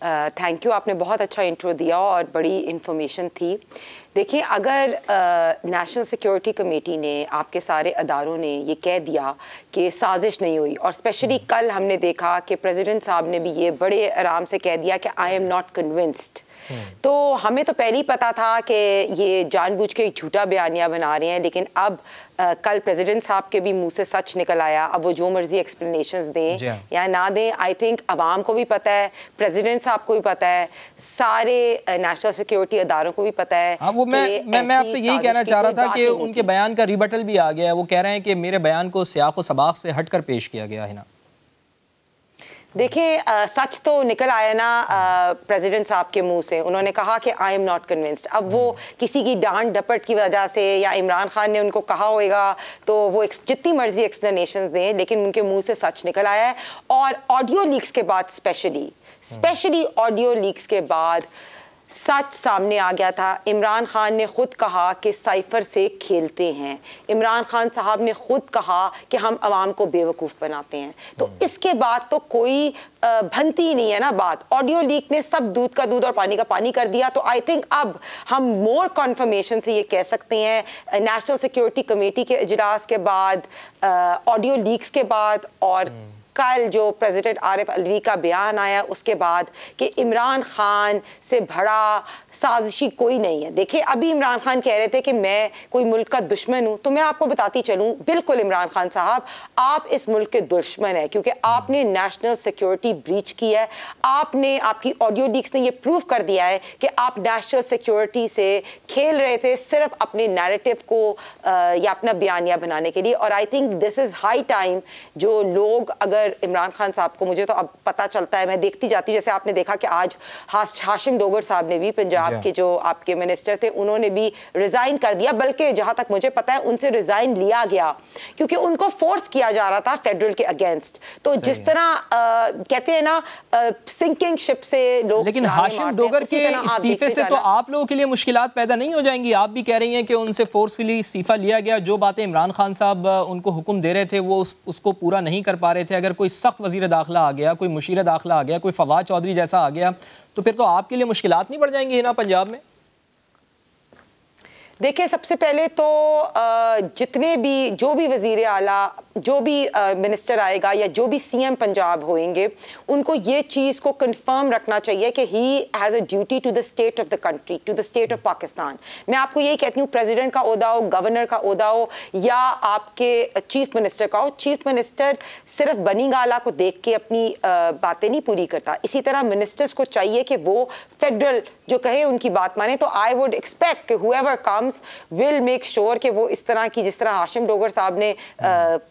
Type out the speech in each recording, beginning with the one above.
Thank you, آپ نے بہت اچھا انٹرو دیا اور بڑی انفارمیشن تھی. دیکھیں, اگر نیشنل سیکیورٹی کمیٹی نے, آپ کے سارے اداروں نے یہ کہہ دیا کہ سازش نہیں ہوئی, اور اسپیشلی کل ہم نے دیکھا کہ پریزیڈنٹ صاحب نے بھی یہ بڑے آرام سے کہہ دیا کہ آئی ایم ناٹ کنونسڈ, تو ہمیں تو پہلے ہی پتا تھا کہ یہ جان بوجھ کے جھوٹا بیانیہ بنا رہے ہیں. لیکن اب کل پریزیڈنٹ صاحب کے بھی منہ سے سچ نکل آیا. اب وہ جو مرضی ایکسپلینیشنز دیں یا نہ دیں, آئی تھنک عوام کو بھی پتہ ہے, پریزیڈنٹ صاحب کو بھی پتہ ہے, سارے نیشنل سیکیورٹی اداروں کو بھی پتہ ہے. وہ میں آپ سے یہی کہنا چاہ رہا تھا کہ ان کے بیان کا ریبٹل بھی آ گیا ہے. وہ کہہ رہے ہیں کہ میرے بیان کو سیاق و سباق سے ہٹ کر پیش کیا گیا ہے نا. دیکھیں, سچ تو نکل آیا نا پریزیڈنٹ صاحب کے منہ سے. انہوں نے کہا کہ آئی ایم ناٹ کنونسڈ. اب وہ کسی کی ڈانٹ ڈپٹ کی وجہ سے یا عمران خان نے ان کو کہا ہوئے گا تو وہ جتنی مرضی ایکسپلینیشنز دیں, لیکن ان کے منہ سے سچ نکل آیا ہے. اور آڈیو لیکس کے بعد اسپیشلی آڈیو لیکس کے بعد سچ سامنے آ گیا تھا. عمران خان نے خود کہا کہ سائفر سے کھیلتے ہیں. عمران خان صاحب نے خود کہا کہ ہم عوام کو بے وقوف بناتے ہیں. تو اس کے بعد تو کوئی بھنتی ہی نہیں ہے نا بات. آڈیو لیک نے سب دودھ کا دودھ اور پانی کا پانی کر دیا. تو آئی تھنک اب ہم مور کنفرمیشن سے یہ کہہ سکتے ہیں, نیشنل سیکیورٹی کمیٹی کے اجلاس کے بعد, آڈیو لیکس کے بعد, اور کل جو پریزیڈنٹ عارف الوی کا بیان آیا اس کے بعد, کہ عمران خان سے بڑا سازشی کوئی نہیں ہے. دیکھیں, ابھی عمران خان کہہ رہے تھے کہ میں کوئی ملک کا دشمن ہوں, تو میں آپ کو بتاتی چلوں, بالکل عمران خان صاحب آپ اس ملک کے دشمن ہیں, کیونکہ آپ نے نیشنل سیکیورٹی بریچ کی ہے. آپ نے, آپ کی آڈیو لیکس نے یہ پروف کر دیا ہے کہ آپ نیشنل سیکیورٹی سے کھیل رہے تھے صرف اپنے نیریٹو کو یا اپنا بیانیہ بنانے کے لیے. اور I think this is high time جو لوگ, اگر عمران خان صاحب کو, مجھے تو اب پتہ چلتا ہے, میں دیکھتی جاتی ہوں, جیسے آپ نے دیکھا کہ آج ہاشم ڈوگر صاحب نے بھی, پنجاب کے جو آپ کے منسٹر تھے, انہوں نے بھی ریزائن کر دیا. بلکہ جہاں تک مجھے پتا ہے ان سے ریزائن لیا گیا کیونکہ ان کو فورس کیا جا رہا تھا فیڈرل کے اگینسٹ. تو جس طرح کہتے ہیں نا سنکنگ شپ سے لوگ, لیکن ہاشم ڈوگر کے استعفے سے تو آپ لوگوں کے لیے مشکلات پیدا نہیں ہو جائیں گی؟ آپ بھی کہہ رہی ہیں کہ ان سے فورسفلی استعفیٰ لیا گیا. جو باتیں عمران خان صاحب ان کو حکم دے رہے تھے وہ اس کو پورا نہیں کر پا رہے تھے. اگر کوئی سخت وزیر داخلہ آ گیا, کوئی مشیر داخلہ آ گیا, کوئی فواد چودھری جیسا آ گیا, تو پھر تو آپ کے لیے مشکلات نہیں بڑھ جائیں گی نا پنجاب میں؟ دیکھیں, سب سے پہلے تو جتنے بھی, جو بھی وزیر اعلیٰ, جو بھی منسٹر آئے گا یا جو بھی سی ایم پنجاب ہوئیں گے, ان کو یہ چیز کو کنفرم رکھنا چاہیے کہ he has a duty to the state of the country, to the state of Pakistan. میں آپ کو یہی کہتی ہوں, پریزیڈنٹ کا عہدہ ہو, گورنر کا عہدہ ہو, یا آپ کے چیف منسٹر کا ہو, چیف منسٹر صرف بنی گالہ کو دیکھ کے اپنی باتیں نہیں پوری کرتا. اسی طرح منسٹرز کو چاہیے کہ وہ فیڈرل جو کہے ان کی بات مانے. تو آئی ووڈ ایکسپیکٹ کہ whoever comes will make sure کہ وہ اس طرح کی, جس طرح ہاشم ڈوگر صاحب نے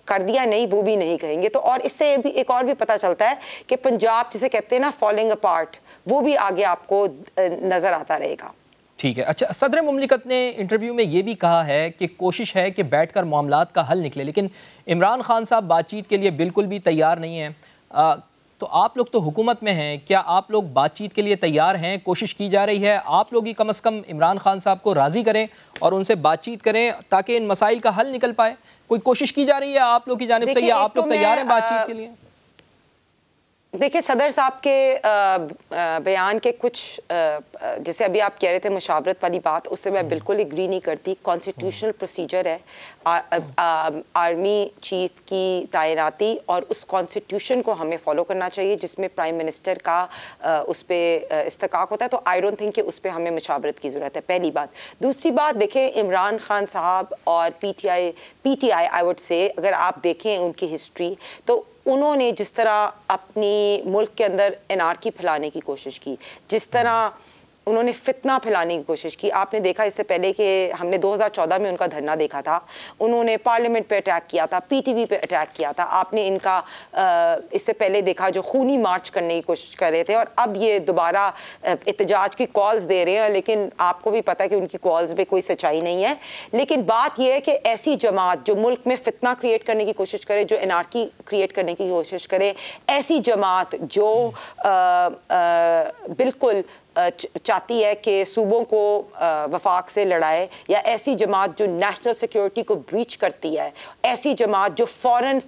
کر دیا, نہیں وہ بھی نہیں کہیں گے. تو اور اس سے بھی ایک اور بھی پتہ چلتا ہے کہ پنجاب جسے کہتے ہیں نا falling apart, وہ بھی آگے آپ کو نظر آتا رہے گا. ٹھیک ہے. اچھا, صدر مملکت نے انٹرویو میں یہ بھی کہا ہے کہ کوشش ہے کہ بیٹھ کر معاملات کا حل نکلے, لیکن عمران خان صاحب بات چیت کے لیے بالکل بھی تیار نہیں ہیں. تو آپ لوگ تو حکومت میں ہیں, کیا آپ لوگ بات چیت کے لیے تیار ہیں؟ کوشش کی جا رہی ہے, آپ لوگ ہی کم از کم عمران خان صاحب کو راضی کریں اور ان سے بات چیت کریں تاکہ ان مسائل کا حل نکل پائے. کوئی کوشش کی جا رہی ہے آپ لوگ کی جانب سے, یا آپ لوگ تیار ہیں بات چیت کے لیے؟ دیکھیں, صدر صاحب کے بیان کے کچھ, جیسے ابھی آپ کہہ رہے تھے مشاورت والی بات, اس سے میں بالکل اگری نہیں کرتی. کانسٹیٹیوشنل پروسیجر ہے آرمی چیف کی تعیناتی, اور اس کانسٹیٹیوشن کو ہمیں فالو کرنا چاہیے جس میں پرائم منسٹر کا اس پہ استحقاق ہوتا ہے. تو آئی ڈونٹ تھنک کہ اس پہ ہمیں مشاورت کی ضرورت ہے, پہلی بات. دوسری بات, دیکھیں عمران خان صاحب اور P T I I would say, اگر آپ دیکھیں ان کی ہسٹری, تو انہوں نے جس طرح اپنی ملک کے اندر انارکی پھیلانے کی کوشش کی, جس طرح انہوں نے فتنہ پھیلانے کی کوشش کی. آپ نے دیکھا اس سے پہلے کہ ہم نے 2014 میں ان کا دھرنا دیکھا تھا, انہوں نے پارلیمنٹ پہ اٹیک کیا تھا, پی ٹی وی پہ اٹیک کیا تھا. آپ نے ان کا اس سے پہلے دیکھا جو خونی مارچ کرنے کی کوشش کر رہے تھے, اور اب یہ دوبارہ احتجاج کی کالز دے رہے ہیں. لیکن آپ کو بھی پتہ ہے کہ ان کی کالز میں کوئی سچائی نہیں ہے. لیکن بات یہ ہے کہ ایسی جماعت جو ملک میں فتنہ کریٹ کرنے کی کوشش کرے, جو انارکی کریٹ کرنے کی کوشش کرے, ایسی جماعت جو بالکل چاہتی ہے کہ صوبوں کو وفاق سے لڑائے, یا ایسی جماعت جو نیشنل سیکیورٹی کو بریچ کرتی ہے, ایسی جماعت جو فورن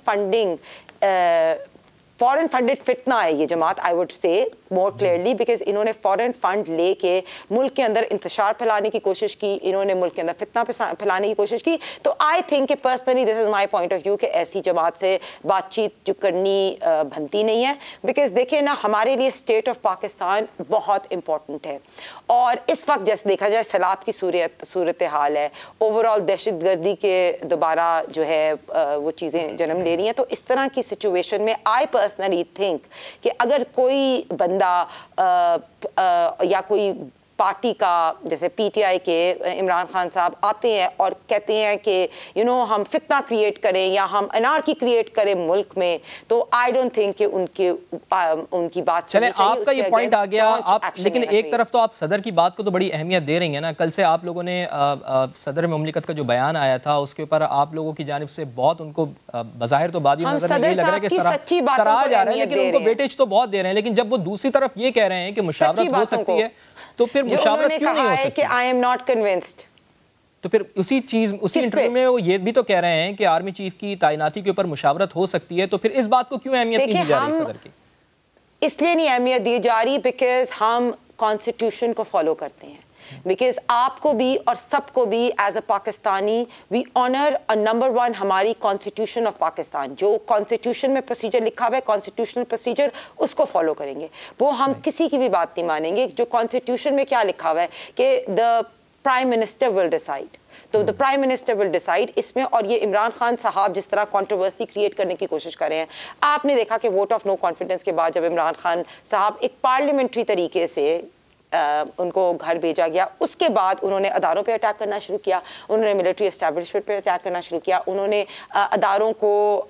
فورن فنڈڈ فتنہ ہے یہ جماعت, I would say more clearly, because انہوں نے فورن فنڈ لے کے ملک کے اندر انتشار پھیلانے کی کوشش کی, انہوں نے ملک کے اندر فتنہ پھیلانے کی کوشش کی. تو آئی تھنک کہ personally this is my point of view کہ ایسی جماعت سے بات چیت جو کرنی بنتی نہیں ہے, بیکاز دیکھیں نا ہمارے لیے اسٹیٹ آف پاکستان بہت امپورٹنٹ ہے, اور اس وقت جیسے دیکھا جائے سیلاب کی صورت حال ہے, اوور آل دہشت گردی کے دوبارہ جو ہے وہ چیزیں جنم لے رہی ہیں. تو اس طرح کی سچویشن میں آئی پرسنلی تھنک کہ اگر کوئی بندہ یا کوئی پارٹی کا جیسے پی ٹی آئی کے عمران خان صاحب آتے ہیں اور کہتے ہیں کہ ہم فتنہ کریٹ کریں یا ہم انارکی کریٹ کریں ملک میں, تو آئی ڈونٹ تھنک کہ ان کی بات چلیں آپ کا یہ پوائنٹ آ گیا. آپ لیکن ایک طرف تو آپ صدر کی بات کو تو بڑی اہمیت دے رہی ہیں نا. کل سے آپ لوگوں نے صدر مملکت کا جو بیان آیا تھا اس کے اوپر آپ لوگوں کی جانب سے بہت ان کو بظاہر تو بادی نظر میں یہ لگ رہا ہے کہ سراہا جا رہا ہے, لیکن ان کو ویٹیج تو بہت دے رہے ہیں. لیکن جب وہ دوسری طرف یہ کہہ رہے ہیں کہ مشاورت ہو سکتی ہے تو پھر مشاورت کیوں نہیں ہو سکتی؟ کہ I am not convinced. تو پھر اسی انٹرویو میں وہ یہ بھی تو کہہ رہے ہیں کہ آرمی چیف کی تعیناتی کے اوپر مشاورت ہو سکتی ہے, تو پھر اس بات کو کیوں اہمیت نہیں دی جا رہی صدر کی؟ اس لیے نہیں اہمیت دی جا رہی بیکاز ہم کانسٹیٹیوشن کو فالو کرتے ہیں. بیکاز آپ کو بھی اور سب کو بھی as a Pakistani we honour number one ہماری کانسٹیٹیوشن آف پاکستان. جو کانسٹیٹیوشن میں پروسیجر لکھا ہوا ہے, کانسٹیٹیوشنل پروسیجر, اس کو فالو کریں گے. وہ ہم کسی کی بھی بات نہیں مانیں گے. جو کانسٹیٹیوشن میں کیا لکھا ہوا ہے کہ the prime minister will decide, تو the prime minister will decide اس میں. اور یہ عمران خان صاحب جس طرح کنٹروورسی کریٹ کرنے کی کوشش کر رہے ہیں, آپ نے دیکھا کہ ووٹ آف نو کانفیڈنس کے بعد جب عمران خان صاحب ایک پارلیمنٹری طریقے سے ان کو گھر بھیجا گیا, اس کے بعد انہوں نے اداروں پہ اٹیک کرنا شروع کیا, انہوں نے ملٹری اسٹیبلشمنٹ پہ اٹیک کرنا شروع کیا, انہوں نے اداروں کو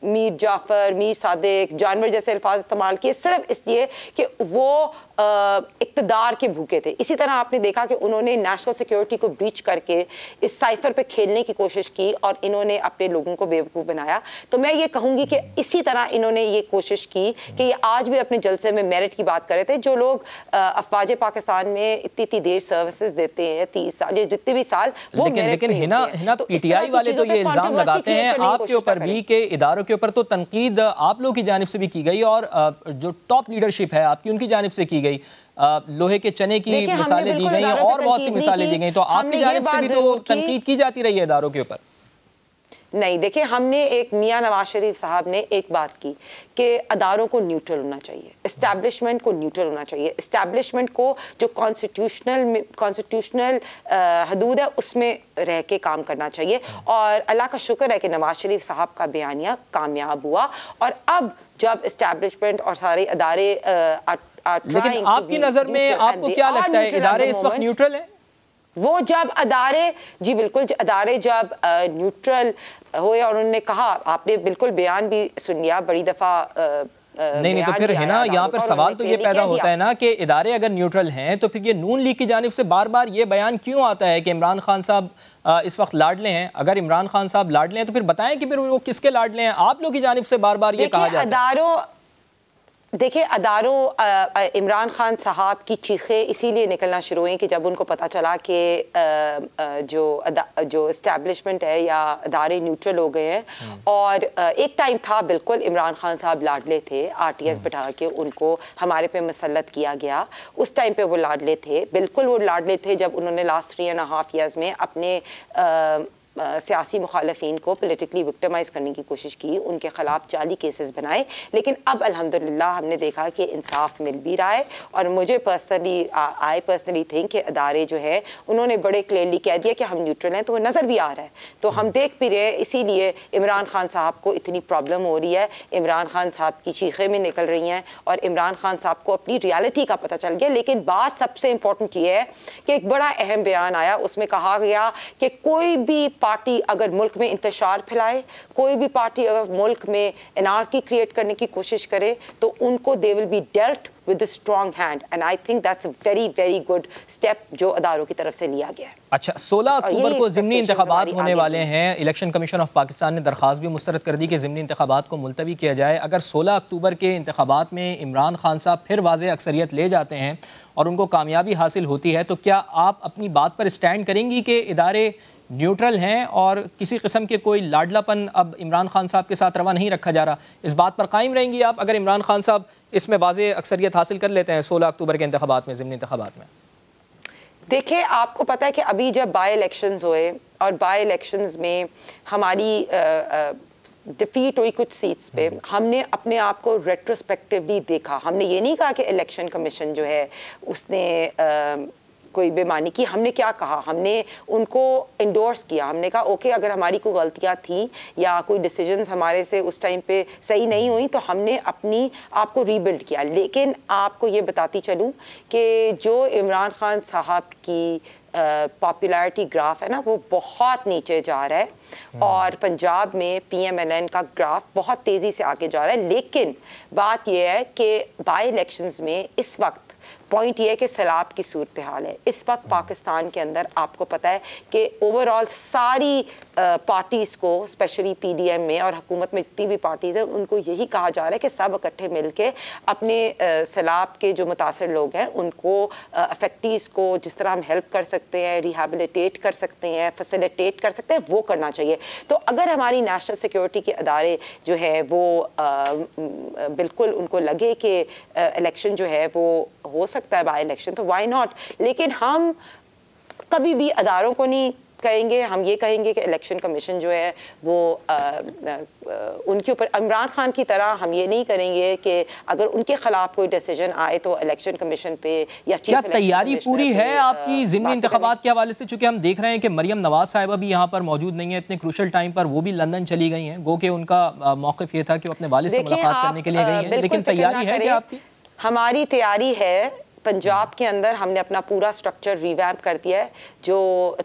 میر جعفر, میر صادق, جانور جیسے الفاظ استعمال کیے صرف اس لیے کہ وہ اقتدار کے بھوکے تھے. اسی طرح آپ نے دیکھا کہ انہوں نے نیشنل سیکیورٹی کو بریچ کر کے اس سائفر پہ کھیلنے کی کوشش کی اور انہوں نے اپنے لوگوں کو بیوقوف بنایا. تو میں یہ کہوں گی کہ اسی طرح انہوں نے یہ کوشش کی کہ یہ آج بھی اپنے جلسے میں میرٹ کی بات کر رہے تھے. جو لوگ افواج پاکستان میں اتنی دیر سروسز دیتے ہیں 30 سال جتنے بھی سال, وہ لیکن ہنا پی ٹی آئی والے تو یہ الزام لگاتے ہیں آپ کے اوپر بھی کہ اداروں کے اوپر تو تنقید آپ لوگوں کی جانب سے بھی کی گئی اور جو ٹاپ لیڈرشپ ہے آپ کی ان کی جانب سے کی گئی, لوہے کے چنے کی مثالیں دی گئی اور بہت سی مثالیں دی گئی, تو آپ کی جانب سے بھی تو تنقید کی جاتی رہی ہے اداروں کے اوپر. نہیں دیکھیں, ہم نے ایک میاں نواز شریف صاحب نے ایک بات کی کہ اداروں کو نیوٹرل ہونا چاہیے, اسٹیبلشمنٹ کو نیوٹرل ہونا چاہیے. اسٹیبلشمنٹ کو جو کانسٹیٹیوشنل حدود ہے اس میں رہ کے کام کرنا چاہیے. اور اللہ کا شکر ہے کہ نواز شریف صاحب کا بیانیہ کامیاب ہوا, اور اب جب اسٹیبلشمنٹ اور سارے ادارے لیکن آپ کی نظر میں آپ کو کیا لگتا ہے ادارے اس وقت نیوٹرل ہیں؟ وہ جب ادارے, جی بالکل, ادارے جب نیوٹرل ہوئے اور انہوں نے کہا, آپ نے بالکل بیان بھی سن لیا بڑی دفعہ. نہیں تو پھر ہے نا یہاں پر سوال تو یہ پیدا ہوتا ہے نا کہ ادارے اگر نیوٹرل ہیں تو پھر یہ نون لیگ کی جانب سے بار بار یہ بیان کیوں آتا ہے کہ عمران خان صاحب اس وقت لاڈلے ہیں؟ اگر عمران خان صاحب لاڈلے ہیں تو پھر بتائیں کہ پھر وہ کس کے لاڈلے ہیں؟ آپ لوگ کی جانب سے بار بار یہ کہا جاتا ہے. دیکھیں اداروں, عمران خان صاحب کی چیخیں اسی لیے نکلنا شروع ہوئیں کہ جب ان کو پتہ چلا کہ جو اسٹیبلشمنٹ ہے یا ادارے نیوٹرل ہو گئے ہیں. اور ایک ٹائم تھا بالکل عمران خان صاحب لاڈلے تھے, آر ٹی ایس بٹھا کے ان کو ہمارے پہ مسلط کیا گیا. اس ٹائم پہ وہ لاڈلے تھے, بالکل وہ لاڈلے تھے جب انہوں نے لاسٹ 3.5 ایئرز میں اپنے سیاسی مخالفین کو پولیٹیکلی وکٹمائز کرنے کی کوشش کی, ان کے خلاف جعلی کیسز بنائے. لیکن اب الحمدللہ ہم نے دیکھا کہ انصاف مل بھی رہا ہے, اور مجھے پرسنلی تھنک کہ ادارے جو ہے انہوں نے بڑے کلیئرلی کہہ دیا کہ ہم نیوٹرل ہیں, تو وہ نظر بھی آ رہا ہے, تو ہم دیکھ بھی رہے ہیں. اسی لیے عمران خان صاحب کو اتنی پرابلم ہو رہی ہے, عمران خان صاحب کی چیخیں میں نکل رہی ہیں, اور عمران خان صاحب کو اپنی ریالٹی کا پتہ چل گیا. لیکن بات سب سے امپورٹنٹ یہ ہے کہ ایک بڑا اہم بیان آیا, اس میں کہا گیا کہ کوئی بھی پارٹی اگر ملک میں انتشار پھیلائے, کوئی بھی پارٹی اگر ملک میں انارکی کریٹ کرنے کی کوشش کرے, تو ان کو they will be dealt with a strong hand. And I think that's a very very good step جو اداروں کی طرف سے لیا گیا ہے. اچھا 16 اکتوبر کو ضمنی انتخابات ہونے والے ہیں. الیکشن کمیشن آف پاکستان نے درخواست بھی مسترد کر دی کہ ضمنی انتخابات کو ملتوی کیا جائے. اگر 16 اکتوبر کے انتخابات میں عمران خان صاحب پھر واضح اکثریت لے جاتے ہیں اور ان کو کامیابی حاصل ہوتی ہے, تو کیا آپ اپنی بات پر اسٹینڈ کریں گی کہ ادارے نیوٹرل ہیں اور کسی قسم کے کوئی لاڈلاپن اب عمران خان صاحب کے ساتھ روا نہیں رکھا جا رہا. اس بات پر قائم رہیں گی آپ اگر عمران خان صاحب اس میں واضح اکثریت حاصل کر لیتے ہیں 16 اکتوبر کے انتخابات میں, ضمنی انتخابات میں؟ دیکھیں آپ کو پتہ ہے کہ ابھی جب بائی الیکشنز ہوئے اور بائی الیکشنز میں ہماری ڈیفیٹ ہوئی کچھ سیٹس پہ, ہم نے اپنے آپ کو ریٹروسپیکٹیولی دیکھا. ہم نے یہ نہیں کہا کہ الیکشن کمیشن جو ہے اس نے کوئی بے معنی کی. ہم نے کیا کہا, ہم نے ان کو انڈورس کیا. ہم نے کہا اوکے اگر ہماری کوئی غلطیاں تھیں یا کوئی ڈیسیجنز ہمارے سے اس ٹائم پہ صحیح نہیں ہوئی تو ہم نے اپنی آپ کو ری بلڈ کیا. لیکن آپ کو یہ بتاتی چلوں کہ جو عمران خان صاحب کی پاپولیرٹی گراف ہے نا وہ بہت نیچے جا رہا ہے, اور پنجاب میں پی ایم ایل این کا گراف بہت تیزی سے آگے جا رہا ہے. لیکن بات یہ ہے کہ بائی الیکشنز میں اس وقت پوائنٹ یہ ہے کہ سیلاب کی صورتحال ہے اس وقت پاکستان کے اندر. آپ کو پتہ ہے کہ اوور آل ساری پارٹیز کو اسپیشلی پی ڈی ایم میں اور حکومت میں جتنی بھی پارٹیز ہیں ان کو یہی کہا جا رہا ہے کہ سب اکٹھے مل کے اپنے سیلاب کے جو متاثر لوگ ہیں ان کو افیکٹیز کو جس طرح ہم ہیلپ کر سکتے ہیں, ریہیبلیٹیٹ کر سکتے ہیں, فیسیلیٹیٹ کر سکتے ہیں, وہ کرنا چاہیے. تو اگر ہماری نیشنل سیکیورٹی کے ادارے جو ہے وہ بالکل ان کو لگے کہ الیکشن جو ہے وہ ہو سکتا ہے بائی الیکشن تو وائی ناٹ. لیکن ہم کبھی بھی اداروں کو نہیں کہیں گے, ہم یہ کہیں گے کہ الیکشن کمیشن جو ہے وہ ان کے اوپر عمران خان کی طرح ہم یہ نہیں کریں گے کہ اگر ان کے خلاف کوئی ڈیسیجن آئے تو الیکشن کمیشن پہ یا کیا تیاری پوری ہے آپ کی ضمنی انتخابات کے حوالے سے؟ چونکہ ہم دیکھ رہے ہیں کہ مریم نواز صاحبہ بھی یہاں پر موجود نہیں ہیں اتنے کروشل ٹائم پر, وہ بھی لندن چلی گئی ہیں, گو کہ ان کا موقف یہ تھا کہ وہ اپنے والد سے ملاقات کرنے کے لیے گئی ہیں. لیکن تیاری ہے کیا آپ کی؟ ہماری تیاری ہے. پنجاب کے اندر ہم نے اپنا پورا سٹرکچر ریویمپ کر دیا ہے. جو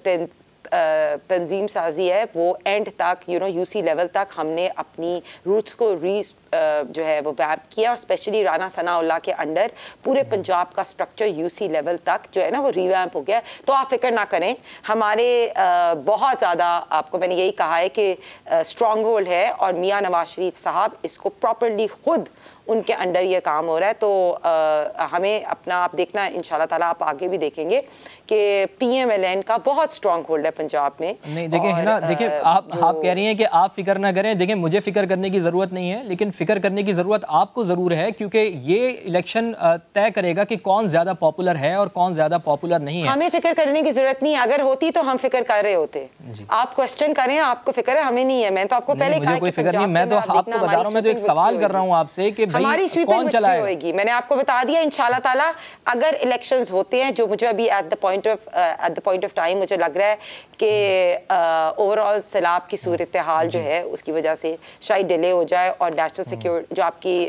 تنظیم سازی ہے وہ اینڈ تک یو سی لیول تک ہم نے اپنی روٹس کو جو ہے وہ ویمپ کیا, اور اسپیشلی رانا ثناء اللہ کے انڈر پورے پنجاب کا سٹرکچر یو سی لیول تک جو ہے نا وہ ریویمپ ہو گیا. تو آپ فکر نہ کریں, ہمارے بہت زیادہ آپ کو میں نے یہی کہا ہے کہ اسٹرانگ ہولڈ ہے, اور میاں نواز شریف صاحب اس کو پراپرلی خود ان کے انڈر یہ کام ہو رہا ہے. تو ہمیں اپنا آپ دیکھنا انشاءاللہ تعالیٰ, آپ آگے بھی دیکھیں گے کہ پی ایم ایل این کا بہت اسٹرانگ ہولڈ ہے پنجاب میں. نہیں دیکھیں ہے نا, دیکھیں آپ کہہ رہی ہیں کہ آپ فکر نہ کریں. دیکھیں مجھے فکر کرنے کی ضرورت نہیں ہے, لیکن فکر کرنے کی ضرورت آپ کو ضرور ہے, کیونکہ یہ الیکشن طے کرے گا کہ کون زیادہ پاپولر ہے اور کون زیادہ پاپولر نہیں ہے. ہمیں فکر کرنے کی ضرورت نہیں ہے, اگر ہوتی تو ہم فکر کر رہے ہوتے. آپ کوسچن کریں, آپ کو فکر ہے, ہمیں نہیں ہے. میں تو آپ کو پہلے کہا کوئی فکر نہیں, میں تو آپ کو بتا رہا ہوں, میں تو ایک سوال کر رہا ہوں آپ سے کہ ہماری سویپنگ ہوئے گی. میں نے آپ کو بتا دیا انشاءاللہ تعالیٰ اگر الیکشنز ہوتے ہیں, جو مجھے ابھی at the point of time مجھے لگ رہا ہے کہ اوور آل سیلاب کی صورتحال جو ہے اس کی وجہ سے شاید ڈیلے ہو جائے, اور نیشنل سیکیورٹی جو آپ کی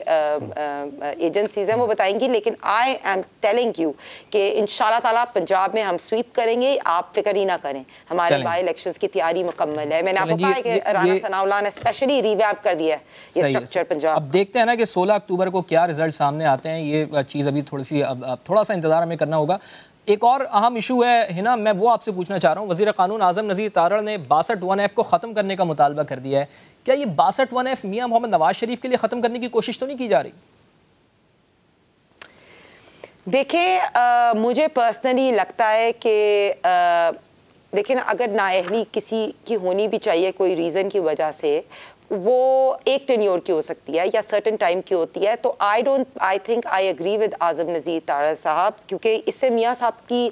ایجنسیز ہیں وہ بتائیں گی. لیکن آئی ایم ٹیلنگ یو کہ انشاءاللہ تعالیٰ پنجاب میں ہم سویپ کریں گے, آپ فکر ہی نہ کریں. ہمارے بائی الیکشنز کی تیاری مکمل ہے. میں نے آپ کو کہا ہے کہ رانا ثناء اللہ نے اسپیشلی ریویمپ کر دیا ہے یہ سٹرکچر پنجاب. اب دیکھتے ہیں نا کہ 16 اکتوبر کو کیا رزلٹ سامنے آتے ہیں. یہ چیز ابھی تھوڑا سا انتظار ہمیں کرنا ہوگا. ایک اور اہم ایشو ہے نا, میں وہ آپ سے پوچھنا چاہ رہا ہوں. وزیر قانون اعظم نذیر تارڑ نے 62(1)F کو ختم کرنے کا مطالبہ کر دیا ہے. کیا یہ 62(1)F میاں محمد نواز شریف کے لیے ختم کرنے کی کوشش تو نہیں کی جا رہی؟ دیکھیں مجھے پرسنلی لگتا ہے کہ دیکھیں اگر نااہلی کسی کی ہونی بھی چاہیے کوئی ریزن کی وجہ سے, وہ ایک ٹینیور کی ہو سکتی ہے یا سرٹن ٹائم کی ہوتی ہے. تو I think I agree with Azam Nazir Tarar صاحب, کیونکہ اس سے میاں صاحب کی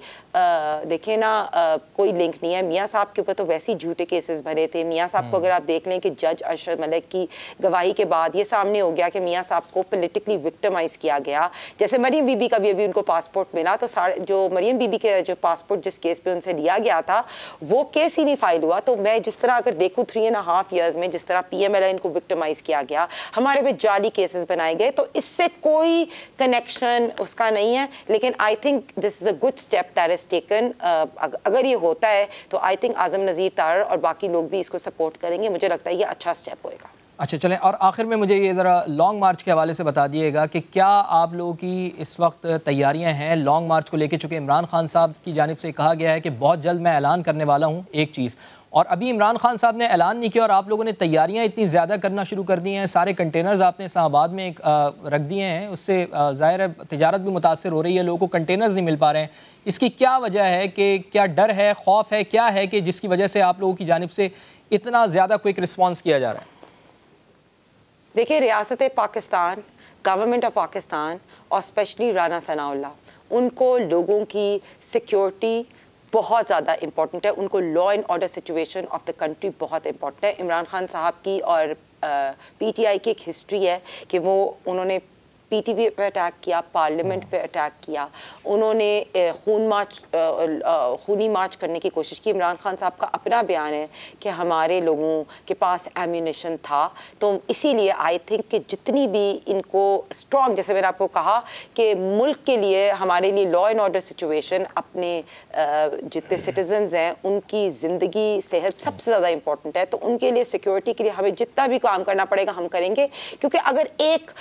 دیکھیں نا کوئی لنک نہیں ہے. میاں صاحب کے اوپر تو ویسے ہی جھوٹے کیسز بنے تھے. میاں صاحب کو اگر آپ دیکھ لیں کہ جج ارشد ملک کی گواہی کے بعد یہ سامنے ہو گیا کہ میاں صاحب کو پولیٹیکلی وکٹمائز کیا گیا. جیسے مریم بی بی کا بھی ابھی ان کو پاسپورٹ ملا, تو جو مریم بی بی کے جو پاسپورٹ جس کیس پہ ان سے لیا گیا تھا وہ کیس ہی نہیں فائل ہوا. تو میں جس طرح اگر دیکھوں 3.5 ایئرز میں جس طرح پی ایم ایل این کو وکٹمائز کیا گیا, ہمارے پہ جعلی کیسز بنائے گئے, تو اس سے کوئی کنیکشن اس کا نہیں ہے. لیکن I think this is a good step that is taken. اگر یہ ہوتا ہے تو آئی تھنک اعظم نذیر تارڑ اور باقی لوگ بھی اس کو سپورٹ کریں گے. مجھے لگتا ہے یہ اچھا اسٹیپ ہوئے گا. اچھا چلیں, اور آخر میں مجھے یہ ذرا لانگ مارچ کے حوالے سے بتا دیے گا کہ کیا آپ لوگوں کی اس وقت تیاریاں ہیں لانگ مارچ کو لے کے؟ چونکہ عمران خان صاحب کی جانب سے کہا گیا ہے کہ بہت جلد میں اعلان کرنے والا ہوں ایک چیز, اور ابھی عمران خان صاحب نے اعلان نہیں کیا اور آپ لوگوں نے تیاریاں اتنی زیادہ کرنا شروع کر دی ہیں, سارے کنٹینرز آپ نے اسلام آباد میں رکھ دیے ہیں, اس سے ظاہر ہے تجارت بھی متاثر ہو رہی ہے, لوگوں کو کنٹینرز نہیں مل پا رہے ہیں. اس کی کیا وجہ ہے, کہ کیا ڈر ہے, خوف ہے, کیا ہے کہ جس کی وجہ سے آپ لوگوں کی جانب سے اتنا زیادہ کوئک رسپانس کیا جا رہا ہے؟ دیکھیں, ریاست پاکستان, گورنمنٹ آف پاکستان اور اسپیشلی رانا ثناء اللہ, ان کو لوگوں کی سیکیورٹی بہت زیادہ امپورٹنٹ ہے, ان کو law and order situation of the country بہت امپورٹنٹ ہے. عمران خان صاحب کی اور پی ٹی آئی کی ایک ہسٹری ہے کہ انہوں نے پی ٹی وی پہ اٹیک کیا, پارلیمنٹ پہ اٹیک کیا, انہوں نے خونی مارچ کرنے کی کوشش کی. عمران خان صاحب کا اپنا بیان ہے کہ ہمارے لوگوں کے پاس ایمونیشن تھا, تو اسی لیے آئی تھنک کہ جتنی بھی ان کو اسٹرانگ, جیسے میں نے آپ کو کہا کہ ملک کے لیے, ہمارے لیے لا اینڈ آرڈر سچویشن, اپنے جتنے سٹیزنز ہیں ان کی زندگی صحت سب سے زیادہ امپورٹنٹ ہے, تو ان کے لیے سیکیورٹی کے لیے ہمیں جتنا بھی کام کرنا پڑے گا ہم کریں گے. کیونکہ اگر ایک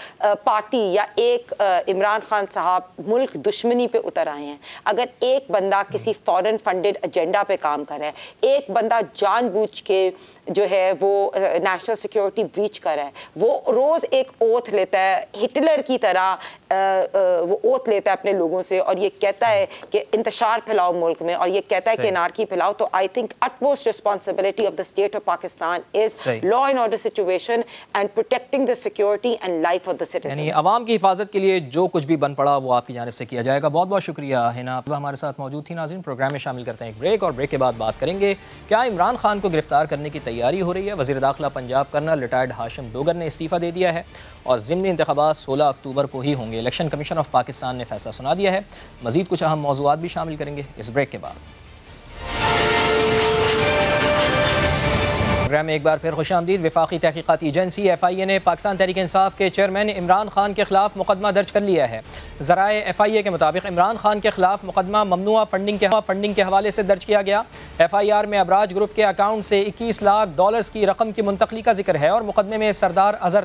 پارٹی یا ایک عمران خان صاحب ملک دشمنی پہ اتر آئے ہیں, اگر ایک بندہ کسی فورن فنڈڈ ایجنڈا پہ کام کر رہا ہے, ایک بندہ جان بوجھ کے جو ہے وہ نیشنل سیکیورٹی بریچ کر رہا ہے, وہ روز ایک اوتھ لیتا ہے, ہٹلر کی طرح وہ اوتھ لیتا ہے اپنے لوگوں سے, اور یہ کہتا ہے کہ انتشار پھیلاؤ ملک میں, اور یہ کہتا ہے کہ انارکی پھیلاؤ, تو I think utmost responsibility of the state of Pakistan is law and order situation and protecting the security and life of the citizens. یعنی عوام کی حفاظت کے لیے جو کچھ بھی بن پڑا وہ آپ کی جانب سے کیا جائے گا. بہت بہت شکریہ ہینا, آپ ہمارے ساتھ موجود تھی. ناظرین, پروگرام میں شامل کرتے ہیں ایک بریک, اور بریک کے بعد بات کریں گے کیا عمران خان کو گرفتار کرنے کی تیاری ہو رہی ہے. وزیر داخلہ پنجاب کرنل ریٹائرڈ ہاشم ڈوگر نے استعفیٰ دے دیا ہے, اور ضمنی انتخابات 16 اکتوبر کو ہی ہوں گے. الیکشن کمیشن آف پاکستان نے فیصلہ سنا دیا ہے. مزید کچھ اہم موضوعات بھی شامل کریں گے اس بریک کے بعد. پروگرام میں ایک بار پھر خوش آمدید. وفاقی تحقیقاتی ایجنسی FIA نے پاکستان تحریک انصاف کے چیئرمین عمران خان کے خلاف مقدمہ درج کر لیا ہے. ذرائع FIA کے مطابق عمران خان کے خلاف مقدمہ ممنوعہ فنڈنگ کے حوالے سے درج کیا گیا. FIR میں ابراج گروپ کے اکاؤنٹ سے $21 لاکھ کی رقم کی منتقلی کا ذکر ہے, اور مقدمے میں سردار اظہر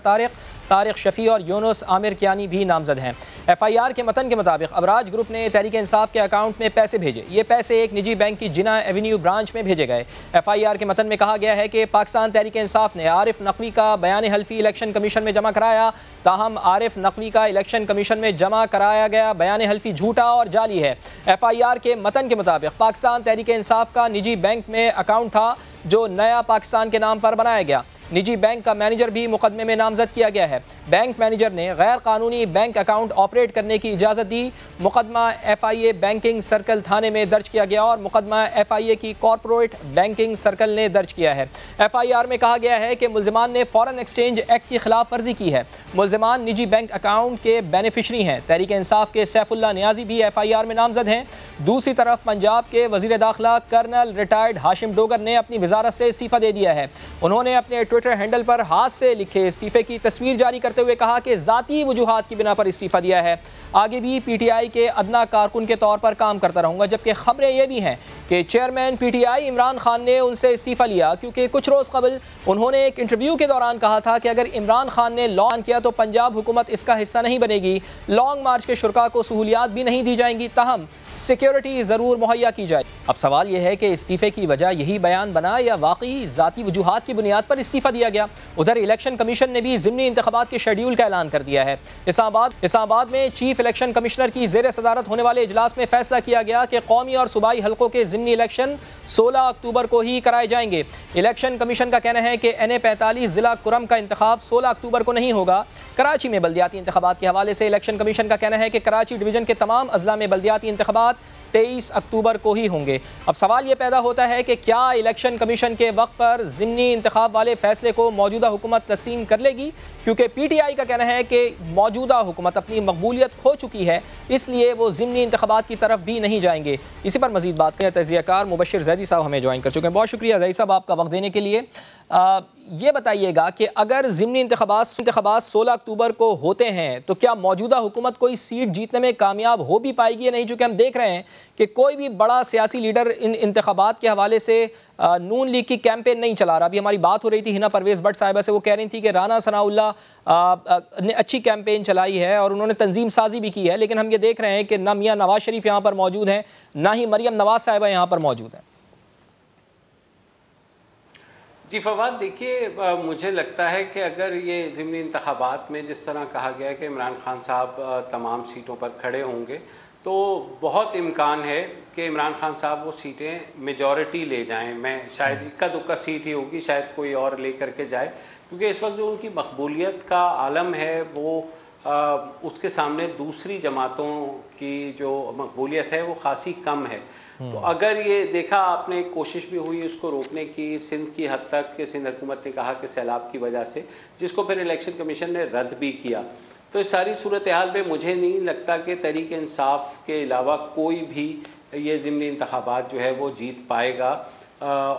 طارق شفیع اور یونس عامر کیانی بھی نامزد ہیں. FIR کے متن کے مطابق ابراج گروپ نے تحریک انصاف کے اکاؤنٹ میں پیسے بھیجے. یہ پیسے ایک نجی بینک کی جناح ایونیو برانچ میں بھیجے گئے. FIR کے متن میں کہا گیا ہے کہ پاکستان تحریک انصاف نے عارف نقوی کا بیان حلفی الیکشن کمیشن میں جمع کرایا, تاہم عارف نقوی کا الیکشن کمیشن میں جمع کرایا گیا بیان حلفی جھوٹا اور جعلی ہے. FIR کے متن کے مطابق پاکستان تحریک انصاف کا نجی بینک میں اکاؤنٹ تھا جو نیا پاکستان کے نام پر بنایا گیا. نجی بینک کا مینیجر بھی مقدمے میں نامزد کیا گیا ہے. بینک مینیجر نے غیر قانونی بینک اکاؤنٹ آپریٹ کرنے کی اجازت دی. مقدمہ FIA بینکنگ سرکل تھانے میں درج کیا گیا, اور مقدمہ FIA کی کارپوریٹ بینکنگ سرکل نے درج کیا ہے. FIR میں کہا گیا ہے کہ ملزمان نے فارن ایکسچینج ایکٹ کی خلاف ورزی کی ہے. ملزمان نجی بینک اکاؤنٹ کے بینیفیشری ہیں. تحریک انصاف کے سیف اللہ نیازی بھی FIR میں نامزد ہیں. دوسری طرف پنجاب کے وزیر داخلہ کرنل ریٹائرڈ ہاشم ڈوگر نے اپنی وزارت سے استعفیٰ دے دیا ہے. انہوں نے اپنے ٹویٹر ہینڈل پر ہاتھ سے لکھے استعفے کی تصویر جاری کرتے ہوئے کہا کہ ذاتی وجوہات کی بنا پر استعفیٰ دیا ہے. آگے بھی PTI کے ادنا کارکن کے طور پر کام کرتا رہوں گا. جبکہ خبریں یہ بھی ہیں کہ چیئرمین PTI عمران خان نے ان سے استعفیٰ لیا, کیونکہ کچھ روز قبل انہوں نے ایک انٹرویو کے دوران کہا تھا کہ اگر عمران خان نے لانچ کیا تو پنجاب حکومت اس کا حصہ نہیں بنے گی. لانگ مارچ کے شرکاء کو سہولیات بھی نہیں دی جائیں گی, تاہم سیکیورٹی ضرور مہیا کی جائے. اب سوال یہ ہے کہ استعفے کی وجہ یہی بیان بنا یا واقعی ذاتی وجوہات کی بنیاد پر استعفیٰ دیا گیا. ادھر الیکشن کمیشن نے بھی ضمنی انتخابات کے شیڈیول کا اعلان کر دیا ہے. اسلام آباد میں چیف الیکشن کمشنر کی زیر صدارت ہونے والے اجلاس میں فیصلہ کیا گیا کہ قومی اور صوبائی حلقوں کے ضمنی الیکشن 16 اکتوبر کو ہی کرائے جائیں گے. الیکشن کمیشن کا کہنا ہے کہ NA45 ضلع کرم کا انتخاب 16 اکتوبر کو نہیں ہوگا. کراچی میں بلدیاتی انتخابات کے حوالے سے الیکشن کمیشن کا کہنا ہے کہ کراچی ڈویژن کے تمام اضلاع میں بلدیاتی انتخابات 23 اکتوبر کو ہی ہوں گے. اب سوال یہ پیدا ہوتا ہے کہ کیا الیکشن کمیشن کے وقت پر ضمنی انتخاب والے فیصلے کو موجودہ حکومت تسلیم کر لے گی, کیونکہ PTI کا کہنا ہے کہ موجودہ حکومت اپنی مقبولیت کھو چکی ہے, اس لیے وہ ضمنی انتخابات کی طرف بھی نہیں جائیں گے. اسی پر مزید بات کریں, تجزیہ کار مبشر زیدی صاحب ہمیں جوائن کر چکے ہیں. بہت شکریہ زیدی صاحب آپ کا وقت دینے کے لیے. یہ بتائیے گا کہ اگر ضمنی انتخابات 16 اکتوبر کو ہوتے ہیں تو کیا موجودہ حکومت کوئی سیٹ جیتنے میں کامیاب ہو بھی پائے گی یا نہیں, چونکہ ہم دیکھ رہے ہیں کہ کوئی بھی بڑا سیاسی لیڈر ان انتخابات کے حوالے سے نون لیگ کی کیمپین نہیں چلا رہا. ابھی ہماری بات ہو رہی تھی ہنا پرویز بٹ صاحبہ سے, وہ کہہ رہی تھی کہ رانا ثناء اللہ نے اچھی کیمپین چلائی ہے اور انہوں نے تنظیم سازی بھی کی ہے, لیکن ہم یہ دیکھ رہے ہیں کہ نہ میاں نواز شریف یہاں پر موجود ہیں, نہ ہی مریم نواز صاحبہ یہاں پر موجود ہیں. جی فواد، دیکھیے مجھے لگتا ہے کہ اگر یہ ضمنی انتخابات میں جس طرح کہا گیا ہے کہ عمران خان صاحب تمام سیٹوں پر کھڑے ہوں گے، تو بہت امکان ہے کہ عمران خان صاحب وہ سیٹیں میجورٹی لے جائیں. میں شاید اکا دکا سیٹ ہی ہوگی، شاید کوئی اور لے کر کے جائے، کیونکہ اس وقت جو ان کی مقبولیت کا عالم ہے وہ اس کے سامنے دوسری جماعتوں کی جو مقبولیت ہے وہ خاصی کم ہے. تو اگر یہ دیکھا آپ نے، کوشش بھی ہوئی اس کو روکنے کی سندھ کی حد تک کہ سندھ حکومت نے کہا کہ سیلاب کی وجہ سے، جس کو پھر الیکشن کمیشن نے رد بھی کیا. تو اس ساری صورتحال میں مجھے نہیں لگتا کہ تحریک انصاف کے علاوہ کوئی بھی یہ ضمنی انتخابات جو ہے وہ جیت پائے گا.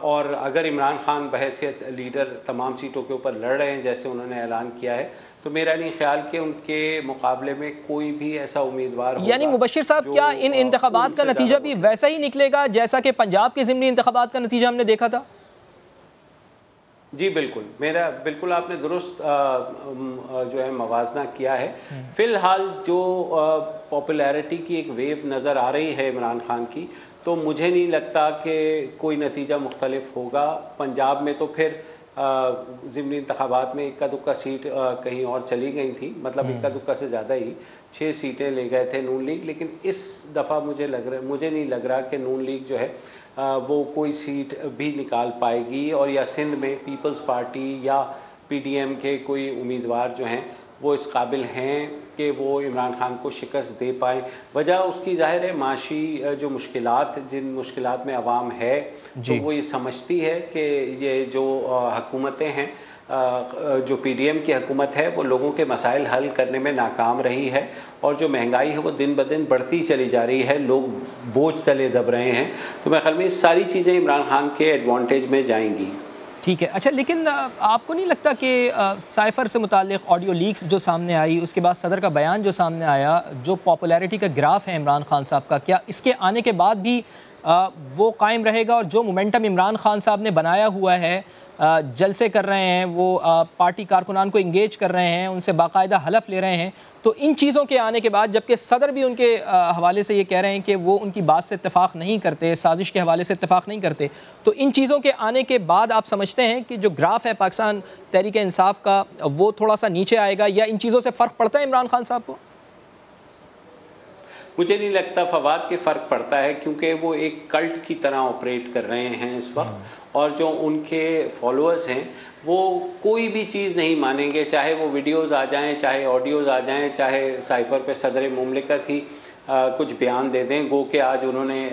اور اگر عمران خان بحیثیت لیڈر تمام سیٹوں کے اوپر لڑ رہے ہیں جیسے انہوں نے اعلان کیا ہے، تو میرا نہیں خیال کہ ان کے مقابلے میں کوئی بھی ایسا امیدوار ہوگا. یعنی مبشر صاحب، کیا ان انتخابات کا نتیجہ بھی ویسا ہی نکلے گا جیسا کہ پنجاب کے ضمنی انتخابات کا نتیجہ ہم نے دیکھا تھا؟ جی بالکل، بالکل آپ نے درست جو ہے موازنہ کیا ہے. فی الحال جو پاپولیرٹی کی ایک ویو نظر آ رہی ہے عمران خان کی، تو مجھے نہیں لگتا کہ کوئی نتیجہ مختلف ہوگا. پنجاب میں تو پھر ضمنی انتخابات میں اکا دکا سیٹ کہیں اور چلی گئی تھی، مطلب اکا دکا سے زیادہ ہی 6 سیٹیں لے گئے تھے نون لیگ. لیکن اس دفعہ مجھے نہیں لگ رہا کہ نون لیگ جو ہے وہ کوئی سیٹ بھی نکال پائے گی، اور یا سندھ میں پیپلز پارٹی یا پی ڈی ایم کے کوئی امیدوار جو ہیں وہ اس قابل ہیں کہ وہ عمران خان کو شکست دے پائیں. وجہ اس کی ظاہر ہے معاشی جو مشکلات، جن مشکلات میں عوام ہے تو وہ یہ سمجھتی ہے کہ یہ جو حکومتیں ہیں، جو پی ڈی ایم کی حکومت ہے، وہ لوگوں کے مسائل حل کرنے میں ناکام رہی ہے، اور جو مہنگائی ہے وہ دن بدن بڑھتی چلی جا رہی ہے، لوگ بوجھ تلے دب رہے ہیں. تو میرے خیال میں یہ ساری چیزیں عمران خان کے ایڈوانٹیج میں جائیں گی. ٹھیک ہے. اچھا، لیکن آپ کو نہیں لگتا کہ سائفر سے متعلق آڈیو لیکس جو سامنے آئی، اس کے بعد صدر کا بیان جو سامنے آیا، جو پاپولیرٹی کا گراف ہے عمران خان صاحب کا، کیا اس کے آنے کے بعد بھی وہ قائم رہے گا؟ اور جو مومنٹم عمران خان صاحب نے بنایا ہوا ہے، جلسے کر رہے ہیں، وہ پارٹی کارکنان کو انگیج کر رہے ہیں، ان سے باقاعدہ حلف لے رہے ہیں، تو ان چیزوں کے آنے کے بعد، جبکہ صدر بھی ان کے حوالے سے یہ کہہ رہے ہیں کہ وہ ان کی بات سے اتفاق نہیں کرتے، سازش کے حوالے سے اتفاق نہیں کرتے، تو ان چیزوں کے آنے کے بعد آپ سمجھتے ہیں کہ جو گراف ہے پاکستان تحریک انصاف کا وہ تھوڑا سا نیچے آئے گا، یا ان چیزوں سے فرق پڑتا ہے عمران خان صاحب کو؟ مجھے نہیں لگتا فواد کہ فرق پڑتا ہے، کیونکہ وہ ایک کلٹ کی طرح آپریٹ کر رہے ہیں اس وقت، اور جو ان کے فالوورز ہیں وہ کوئی بھی چیز نہیں مانیں گے، چاہے وہ ویڈیوز آ جائیں، چاہے آڈیوز آ جائیں، چاہے سائفر پہ صدر مملکت ہی کچھ بیان دے دیں. گو کہ آج انہوں نے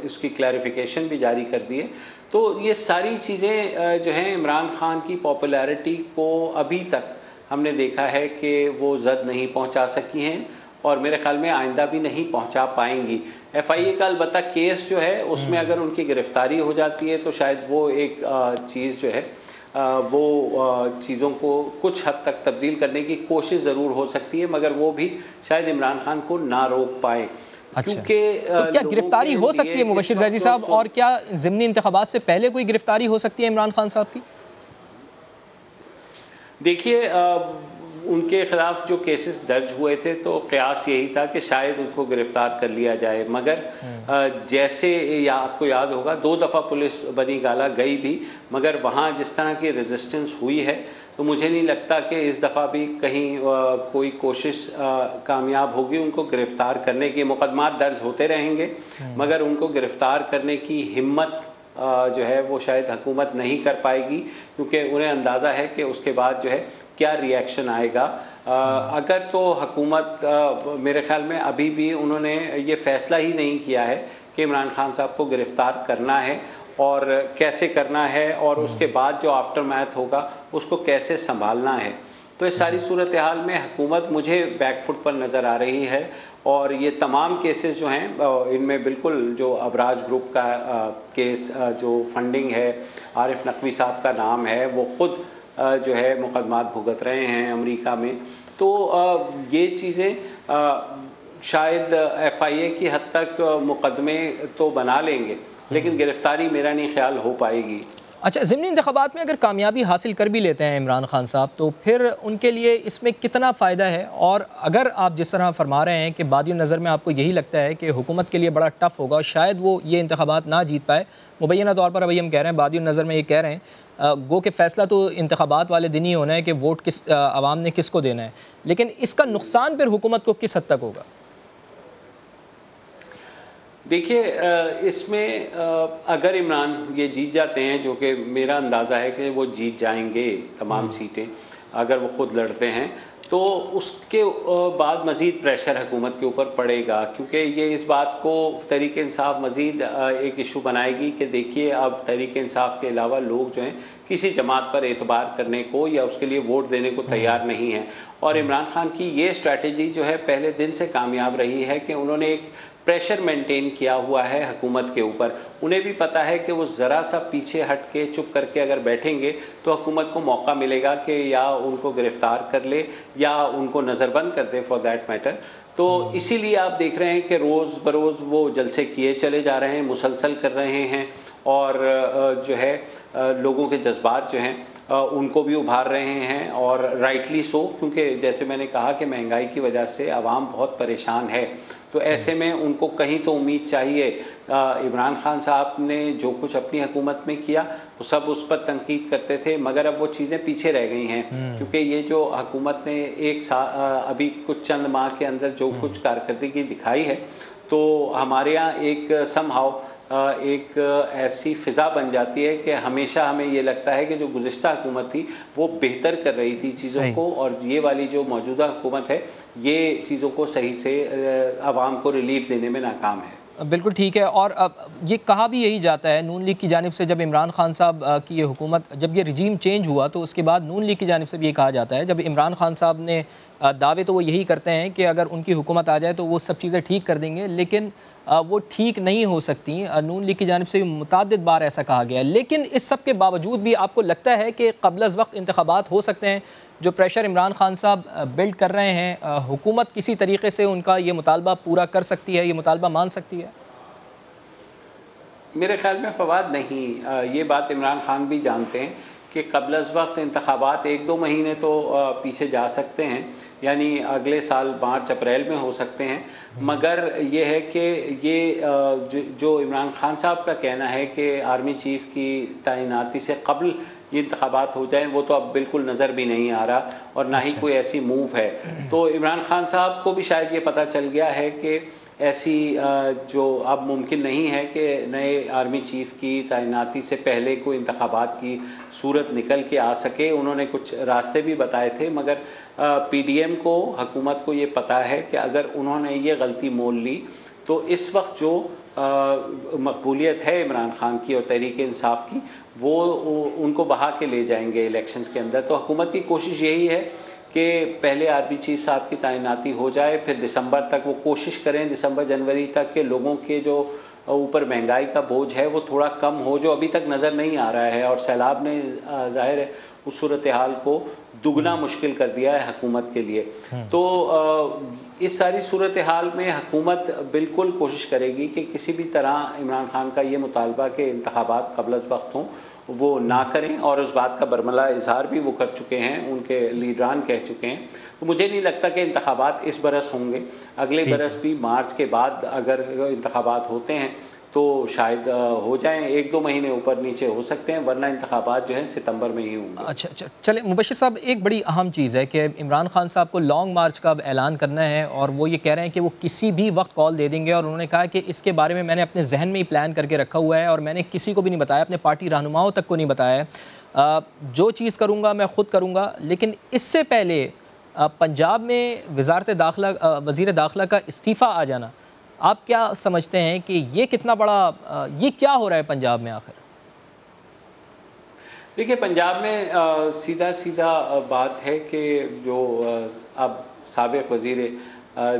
اس کی کلیریفیکیشن بھی جاری کر دی ہے. تو یہ ساری چیزیں جو ہیں عمران خان کی پاپولیرٹی کو ابھی تک ہم نے دیکھا ہے کہ وہ زد نہیں پہنچا سکی ہیں، اور میرے خیال میں آئندہ بھی نہیں پہنچا پائیں گی. ایف آئی اے کا البتہ کیس جو ہے اس میں اگر ان کی گرفتاری ہو جاتی ہے تو شاید وہ ایک چیز جو ہے وہ چیزوں کو کچھ حد تک تبدیل کرنے کی کوشش ضرور ہو سکتی ہے، مگر وہ بھی شاید عمران خان کو نہ روک پائیں. کیونکہ کیا گرفتاری ہو سکتی ہے مبشر زیدی صاحب، اور کیا ضمنی انتخابات سے پہلے کوئی گرفتاری ہو سکتی ہے عمران خان صاحب کی؟ دیکھیے، ان کے خلاف جو کیسز درج ہوئے تھے تو قیاس یہی تھا کہ شاید ان کو گرفتار کر لیا جائے، مگر جیسے یا آپ کو یاد ہوگا 2 دفعہ پولیس بنی گالا گئی بھی، مگر وہاں جس طرح کی ریزسٹنس ہوئی ہے تو مجھے نہیں لگتا کہ اس دفعہ بھی کہیں کوئی کوشش کامیاب ہوگی ان کو گرفتار کرنے کی. مقدمات درج ہوتے رہیں گے، مگر ان کو گرفتار کرنے کی ہمت جو ہے وہ شاید حکومت نہیں کر پائے گی، کیونکہ انہیں اندازہ ہے کہ اس کے بعد جو ہے کیا ری ایکشن آئے گا. اگر تو حکومت، میرے خیال میں ابھی بھی انہوں نے یہ فیصلہ ہی نہیں کیا ہے کہ عمران خان صاحب کو گرفتار کرنا ہے اور کیسے کرنا ہے، اور اس کے بعد جو آفٹر میتھ ہوگا اس کو کیسے سنبھالنا ہے. تو اس ساری صورتحال میں حکومت مجھے بیک فٹ پر نظر آ رہی ہے، اور یہ تمام کیسز جو ہیں ان میں بالکل جو ابراج گروپ کا کیس، جو فنڈنگ ہے، عارف نقوی صاحب کا نام ہے، وہ خود جو ہے مقدمات بھگت رہے ہیں امریکہ میں. تو یہ چیزیں شاید ایف آئی اے کی حد تک مقدمے تو بنا لیں گے، لیکن گرفتاری میرا نہیں خیال ہو پائے گی. اچھا، ضمنی انتخابات میں اگر کامیابی حاصل کر بھی لیتے ہیں عمران خان صاحب تو پھر ان کے لیے اس میں کتنا فائدہ ہے؟ اور اگر آپ جس طرح فرما رہے ہیں کہ بادی نظر میں آپ کو یہی لگتا ہے کہ حکومت کے لیے بڑا ٹف ہوگا، شاید وہ یہ انتخابات نہ جیت پائے، مبینہ طور پر ابھی ہم کہہ رہے ہیں بادی نظر میں یہ کہہ رہے ہیں گو کہ فیصلہ تو انتخابات والے دن ہی ہونا ہے کہ ووٹ کس عوام نے کس کو دینا ہے، لیکن اس کا نقصان پھر حکومت کو کس حد تک ہوگا؟ دیکھیے، اس میں اگر عمران یہ جیت جاتے ہیں، جو کہ میرا اندازہ ہے کہ وہ جیت جائیں گے تمام سیٹیں اگر وہ خود لڑتے ہیں، تو اس کے بعد مزید پریشر حکومت کے اوپر پڑے گا، کیونکہ یہ اس بات کو تحریک انصاف مزید ایک ایشو بنائے گی کہ دیکھیے اب تحریک انصاف کے علاوہ لوگ جو ہیں کسی جماعت پر اعتبار کرنے کو یا اس کے لیے ووٹ دینے کو تیار نہیں ہیں، اور عمران خان کی یہ اسٹریٹجی جو ہے پہلے دن سے کامیاب رہی ہے کہ انہوں نے ایک پریشر مینٹین کیا ہوا ہے حکومت کے اوپر۔ انہیں بھی پتہ ہے کہ وہ ذرا سا پیچھے ہٹ کے چپ کر کے اگر بیٹھیں گے تو حکومت کو موقع ملے گا کہ یا ان کو گرفتار کر لے یا ان کو نظر بند کر دے فار دیٹ میٹر۔ تو اسی لیے آپ دیکھ رہے ہیں کہ روز بروز وہ جلسے کیے چلے جا رہے ہیں، مسلسل کر رہے ہیں، اور جو ہے لوگوں کے جذبات جو ہیں ان کو بھی ابھار رہے ہیں، اور رائٹلی سو، کیونکہ جیسے میں نے کہا کہ مہنگائی کی وجہ سے عوام بہت پریشان ہے، تو ایسے میں ان کو کہیں تو امید چاہیے۔ عمران خان صاحب نے جو کچھ اپنی حکومت میں کیا وہ سب اس پر تنقید کرتے تھے، مگر اب وہ چیزیں پیچھے رہ گئی ہیں، کیونکہ یہ جو حکومت نے ابھی کچھ چند ماہ کے اندر جو کچھ کارکردگی دکھائی ہے، تو ہمارے یہاں ایک سم ہاؤ ایک ایسی فضا بن جاتی ہے کہ ہمیشہ ہمیں یہ لگتا ہے کہ جو گزشتہ حکومت تھی وہ بہتر کر رہی تھی چیزوں کو، اور یہ والی جو موجودہ حکومت ہے یہ چیزوں کو صحیح سے عوام کو ریلیف دینے میں ناکام ہے۔ بالکل ٹھیک ہے، اور یہ کہا بھی یہی جاتا ہے نون لیگ کی جانب سے، جب عمران خان صاحب کی یہ حکومت، جب یہ رجیم چینج ہوا تو اس کے بعد نون لیگ کی جانب سے بھی یہ کہا جاتا ہے، جب عمران خان صاحب نے دعوے تو وہ یہی کرتے ہیں کہ اگر ان کی حکومت آ جائے تو وہ سب چیزیں ٹھیک کر دیں گے، لیکن وہ ٹھیک نہیں ہو سکتی۔ نون لیگ کی جانب سے متعدد بار ایسا کہا گیا ہے، لیکن اس سب کے باوجود بھی آپ کو لگتا ہے کہ قبل از وقت انتخابات ہو سکتے ہیں؟ جو پریشر عمران خان صاحب بلڈ کر رہے ہیں، حکومت کسی طریقے سے ان کا یہ مطالبہ پورا کر سکتی ہے، یہ مطالبہ مان سکتی ہے؟ میرے خیال میں فواد نہیں، یہ بات عمران خان بھی جانتے ہیں کہ قبل از وقت انتخابات 1-2 مہینے تو پیچھے جا سکتے ہیں، یعنی اگلے سال مارچ اپریل میں ہو سکتے ہیں، مگر یہ ہے کہ یہ جو عمران خان صاحب کا کہنا ہے کہ آرمی چیف کی تعیناتی سے قبل یہ انتخابات ہو جائیں، وہ تو اب بالکل نظر بھی نہیں آ رہا، اور نہ ہی کوئی ایسی موو ہے۔ تو عمران خان صاحب کو بھی شاید یہ پتہ چل گیا ہے کہ ایسی جو اب ممکن نہیں ہے کہ نئے آرمی چیف کی تعیناتی سے پہلے کوئی انتخابات کی صورت نکل کے آ سکے۔ انہوں نے کچھ راستے بھی بتائے تھے، مگر پی ڈی ایم کو، حکومت کو یہ پتہ ہے کہ اگر انہوں نے یہ غلطی مول لی تو اس وقت جو مقبولیت ہے عمران خان کی اور تحریک انصاف کی، وہ ان کو بہا کے لے جائیں گے الیکشنز کے اندر۔ تو حکومت کی کوشش یہی ہے کہ پہلے آرمی چیف صاحب کی تعیناتی ہو جائے، پھر دسمبر تک وہ کوشش کریں، دسمبر جنوری تک، کہ لوگوں کے جو اوپر مہنگائی کا بوجھ ہے وہ تھوڑا کم ہو، جو ابھی تک نظر نہیں آ رہا ہے، اور سیلاب نے ظاہر ہے اس صورتحال کو دگنا مشکل کر دیا ہے حکومت کے لیے۔ تو اس ساری صورتحال میں حکومت بالکل کوشش کرے گی کہ کسی بھی طرح عمران خان کا یہ مطالبہ کہ انتخابات قبل از وقت ہوں وہ نہ کریں، اور اس بات کا برملا اظہار بھی وہ کر چکے ہیں، ان کے لیڈران کہہ چکے ہیں۔ تو مجھے نہیں لگتا کہ انتخابات اس برس ہوں گے، اگلے برس بھی مارچ کے بعد اگر انتخابات ہوتے ہیں تو شاید ہو جائیں، 1-2 مہینے اوپر نیچے ہو سکتے ہیں، ورنہ انتخابات جو ہیں ستمبر میں ہی ہوں گے۔ اچھا چلیں مبشر صاحب، ایک بڑی اہم چیز ہے کہ عمران خان صاحب کو لانگ مارچ کا اب اعلان کرنا ہے، اور وہ یہ کہہ رہے ہیں کہ وہ کسی بھی وقت کال دے دیں گے، اور انہوں نے کہا کہ اس کے بارے میں نے اپنے ذہن میں ہی پلان کر کے رکھا ہوا ہے، اور میں نے کسی کو بھی نہیں بتایا، اپنے پارٹی رہنماؤں تک کو نہیں بتایا ہے، جو چیز کروں گا میں خود کروں گا۔ لیکن اس سے پہلے پنجاب میں وزیر داخلہ کا استعفیٰ آ جانا، آپ کیا سمجھتے ہیں کہ یہ کتنا بڑا، یہ کیا ہو رہا ہے پنجاب میں آخر؟ دیکھیے، پنجاب میں سیدھا بات ہے کہ جو اب سابق وزیر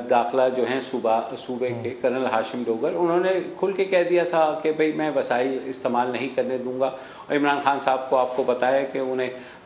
داخلہ جو ہیں صوبے کے کرنل ہاشم ڈوگر، انہوں نے کھل کے کہہ دیا تھا کہ بھئی میں وسائل استعمال نہیں کرنے دوں گا، اور عمران خان صاحب کو آپ کو بتایا کہ انہیں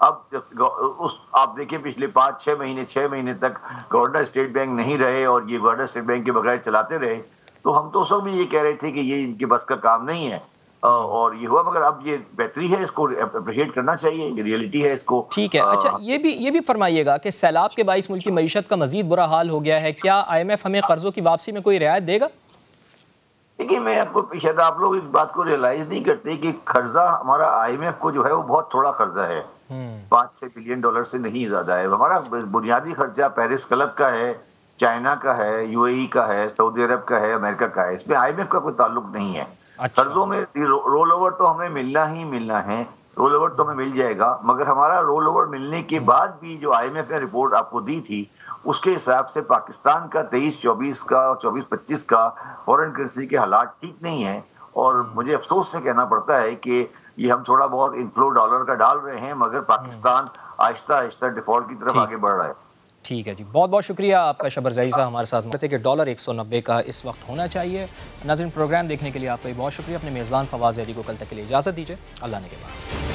اب آپ دیکھیں پچھلے 5-6 مہینے تک گورنر اسٹیٹ بینک نہیں رہے اور یہ گورنر اسٹیٹ بینک کے بغیر چلاتے رہے، تو ہم تو اس وقت بھی یہ کہہ رہے تھے کہ یہ ان کے بس کا کام نہیں ہے، اور یہ ہوا، مگر اب یہ بہتری ہے، اس کو اپریشیٹ کرنا چاہیے، یہ ریئلٹی ہے اس کو. ٹھیک ہے. اچھا یہ بھی فرمائیے گا کہ سیلاب کے باعث ملک کی معیشت کا مزید برا حال ہو گیا ہے، کیا IMF ہمیں قرضوں کی واپسی میں کوئی رعایت دے گا؟ دیکھیے میں آپ کو، شاید آپ لوگ اس بات کو ریئلائز نہیں کرتے کہ قرضہ ہمارا IMF کو جو ہے وہ بہت تھوڑا قرضہ ہے، 5-6 بلین ڈالر سے نہیں زیادہ ہے. ہمارا بنیادی خرچہ پیرس کلب کا ہے، چائنا کا ہے، UAE کا ہے، سعودی عرب کا ہے، امریکہ کا ہے، اس میں IMF کا کوئی تعلک نہیں ہے. قرضوں میں رول اوور تو ہمیں ملنا ہے، رول اوور تو ہمیں مل جائے گا، مگر ہمارا رول اوور ملنے کے بعد بھی جو IMF نے رپورٹ آپ کو دی تھی اس کے حساب سے پاکستان کا 23-24 کا 24-25 کا فورن کرنسی کے حالات ٹھیک نہیں ہیں، اور مجھے افسوس سے کہنا پڑتا ہے کہ یہ ہم تھوڑا بہت انفلو ڈالر کا ڈال رہے ہیں، مگر پاکستان آہستہ آہستہ ڈیفالٹ کی طرف آگے بڑھ رہا ہے. ٹھیک ہے جی، بہت بہت شکریہ آپ کا شبر زئی صاحب ہمارے ساتھ کہ ڈالر 190 کا اس وقت ہونا چاہیے. ناظرین پروگرام دیکھنے کے لیے آپ کا بہت شکریہ. اپنے میزبان فواز زیدی کو کل تک کے لیے اجازت دیجیے. اللہ نے کے بعد.